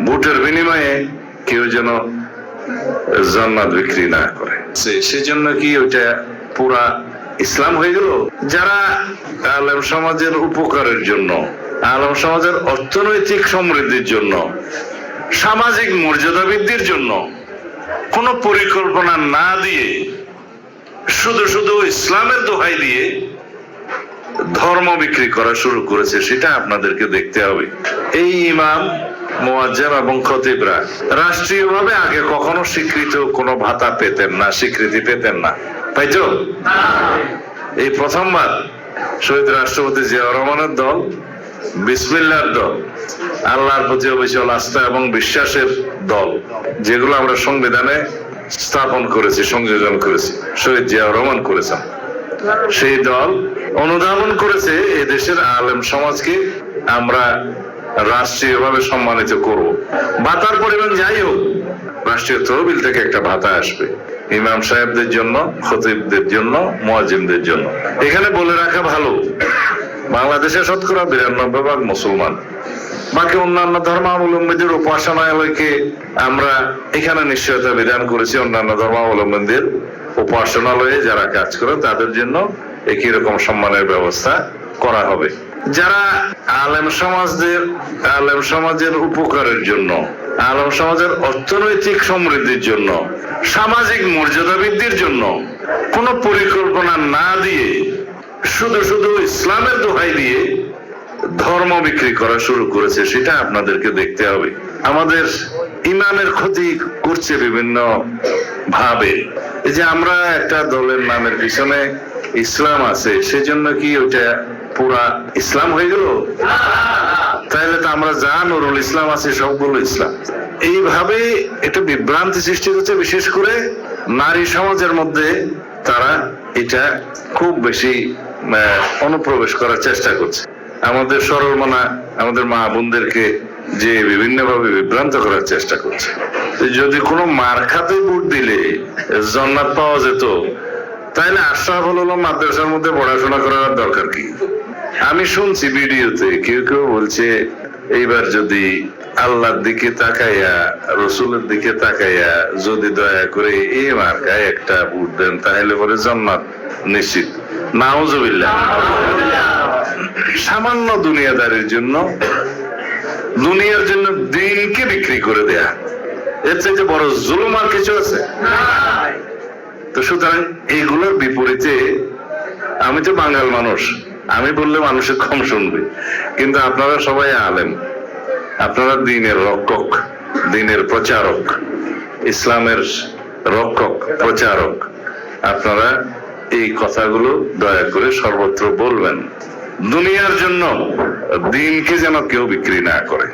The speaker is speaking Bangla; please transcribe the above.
ভোটের বিনিময়ে কেউ যেন জান্নাত বিক্রি না করে। সেজন্য কি ওইটা পুরা ইসলাম হয়ে গেল? যারা আলেম সমাজের উপকারের জন্য, আলেম সমাজের অর্থনৈতিক সমৃদ্ধির জন্য, সামাজিক মর্যাদা বৃদ্ধির জন্য কোনো পরিকল্পনা না দিয়ে শুধু শুধু ইসলামের দোহাই দিয়ে ধর্ম বিক্রি করা শুরু করেছে, সেটা আপনাদেরকে দেখতে হবে। এই ইমাম, মুয়াজ্জিন এবং খতিবরা রাষ্ট্রীয়ভাবে আগে কখনো স্বীকৃত কোনো ভাতা পেতেন না, স্বীকৃতি পেতেন না, তাই তো? এই প্রথমবার শহীদ রাষ্ট্রপতি জিয়াউর রহমানের দল, বিসমিল্লাহর দল, আল্লাহর প্রতি অবিচল আস্থা এবং বিশ্বাসের দল, যেগুলো আমরা সংবিধানে স্থাপন করেছি, সংযোজন করেছি, শহীদ জিয়াউর রহমান করেছেন, সেই দল অনুধাবন করেছে এই দেশের আলেম সমাজকে আমরা রাষ্ট্রীয়ভাবে সম্মানিত করব। ভাতার পরিমাণ যাই হোক, রাষ্ট্রীয় তহবিল থেকে একটা ভাতা আসবে ইমাম সাহেবদের জন্য, খতিবদের জন্য, মুয়াজ্জিনদের জন্য। এখানে বলে রাখা ভালো, বাংলাদেশে শতকরা 92% মুসলমান, বাকি অন্যান্য ধর্মাবলম্বীদের উপাসনালয়কে আমরা এখানে নিশ্চয়তা বিধান করেছি। অন্যান্য ধর্মাবলম্বীদের উপাসনালয়ে যারা কাজ করে তাদের জন্য একই রকম সম্মানের ব্যবস্থা করা হবে। যারা আলেম সমাজের উপকারের জন্য, আলেম সমাজের অর্থনৈতিক সমৃদ্ধির জন্য, সামাজিক মর্যাদা বৃদ্ধির জন্য কোনো পরিকল্পনা না দিয়ে শুধু শুধু ইসলামের দোহাই দিয়ে ধর্ম বিক্রি করা শুরু করেছে, সেটা আপনাদেরকে দেখতে হবে। আমাদের ইমানের ক্ষতি করছে বিভিন্ন ভাবে। এই যে আমরা একটা দলের নামের পিছনে ইসলাম আছে, সেজন্য কি ওইটা পুরা ইসলাম হয়ে গেল? তাহলে তো আমরা যা নুরুল ইসলাম আছে সবগুলো ইসলাম। এইভাবে এটা বিভ্রান্তি সৃষ্টি হচ্ছে, বিশেষ করে নারী সমাজের মধ্যে। তারা এটা খুব বেশি অনুপ্রবেশ করার চেষ্টা করছে, আমাদের সরল মনা, আমাদের মা বোনদেরকে যে বিভিন্ন ভাবে বিভ্রান্ত করার চেষ্টা করছে। যদি কোনো মার খাতে ভোট দিলে জান্নাত পাওয়া যেত, তাহলে আশরাফুল উলুম মাদ্রাসার মধ্যে পড়াশোনা করার দরকার কি? আমি শুনছি ভিডিওতে কেউ কেউ বলছে, এইবার যদি আল্লাহর দিকে তাকাইয়া, রসুলের দিকে তাকাইয়া যদি দয়া করে এই মার্কায় একটা ভোট দেন, তাহলে পরে জান্নাত নিশ্চিত। নাউজুবিল্লাহ। সামান্য দুনিয়াদারির জন্য, দুনিয়ার জন্য দিনকে বিক্রি করে দেয়া, এর চাইতে বড় জুলুম আর কিছু আছে? তো সুতরাং এইগুলোর বিপরীতে, আমি তো বাঙাল মানুষ, আমি বললে মানুষে কম শুনবে, কিন্তু আপনারা সবাই আলেম, আপনারা দিনের রক্ষক, দিনের প্রচারক, ইসলামের রক্ষক, প্রচারক। আপনারা এই কথাগুলো দয়া করে সর্বত্র বলবেন, দুনিয়ার জন্য দিনকে যেন কেউ বিক্রি না করে।